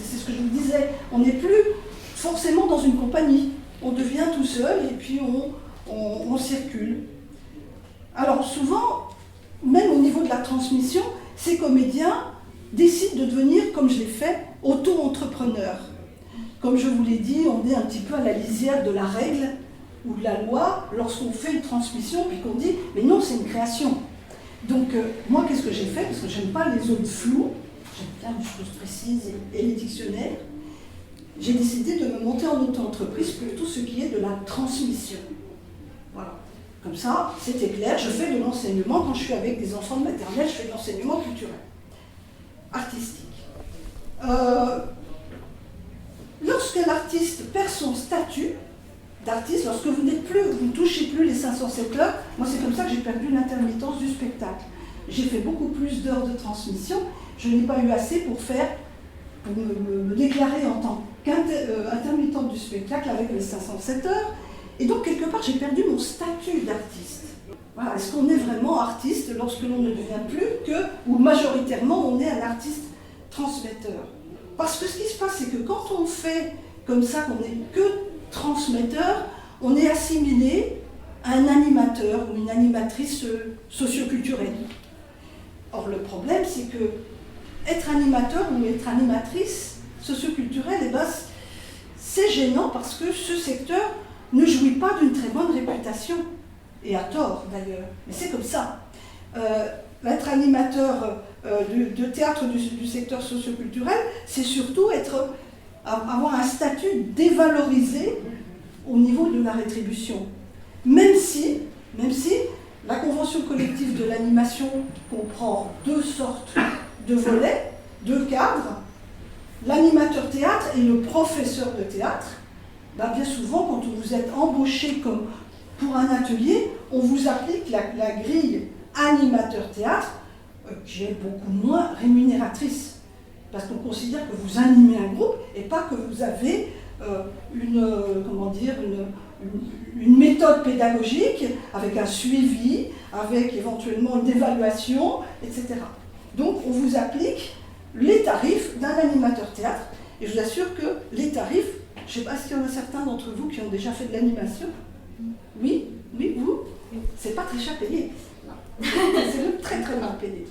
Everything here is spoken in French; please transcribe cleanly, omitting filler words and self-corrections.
c'est ce que je vous disais. On n'est plus forcément dans une compagnie. On devient tout seul et puis on circule. Alors souvent, même au niveau de la transmission, ces comédiens décident de devenir, comme je l'ai fait, auto-entrepreneurs. Comme je vous l'ai dit, on est un petit peu à la lisière de la règle ou de la loi lorsqu'on fait une transmission puis qu'on dit « mais non, c'est une création ». Donc moi, qu'est-ce que j'ai fait? Parce que j'aime pas les zones floues, j'aime bien les choses précises et les dictionnaires. J'ai décidé de me monter en auto-entreprise pour tout ce qui est de la transmission. Voilà. Comme ça, c'était clair, je fais de l'enseignement. Quand je suis avec des enfants de maternelle, je fais de l'enseignement culturel, artistique. Lorsque l'artiste perd son statut d'artiste, lorsque vous ne touchez plus les 507 heures, moi c'est comme ça que j'ai perdu l'intermittence du spectacle. J'ai fait beaucoup plus d'heures de transmission, je n'ai pas eu assez pour me déclarer en tant qu'intermittente du spectacle avec les 507 heures, et donc quelque part j'ai perdu mon statut d'artiste. Voilà. Est-ce qu'on est vraiment artiste lorsque l'on ne devient plus ou majoritairement on est un artiste transmetteur? Parce que ce qui se passe, c'est que quand on fait comme ça, qu'on n'est que transmetteur, on est assimilé à un animateur ou une animatrice socioculturelle. Or, le problème, c'est que être animateur ou être animatrice socioculturelle, eh ben, c'est gênant parce que ce secteur ne jouit pas d'une très bonne réputation. Et à tort, d'ailleurs. Mais c'est comme ça. Être animateur de théâtre du secteur socioculturel, c'est surtout avoir un statut dévalorisé au niveau de la rétribution. Même si la convention collective de l'animation comprend deux sortes de volets, deux cadres, l'animateur théâtre et le professeur de théâtre. Ben bien souvent, quand vous êtes embauché pour un atelier, on vous applique la grille animateur théâtre, qui est beaucoup moins rémunératrice. Parce qu'on considère que vous animez un groupe et pas que vous avez une méthode pédagogique avec un suivi, avec éventuellement une évaluation, etc. Donc on vous applique les tarifs d'un animateur théâtre. Et je vous assure que les tarifs, je ne sais pas s'il y en a certains d'entre vous qui ont déjà fait de l'animation. Oui, vous? C'est pas très cher payé. C'est même très très mal payé.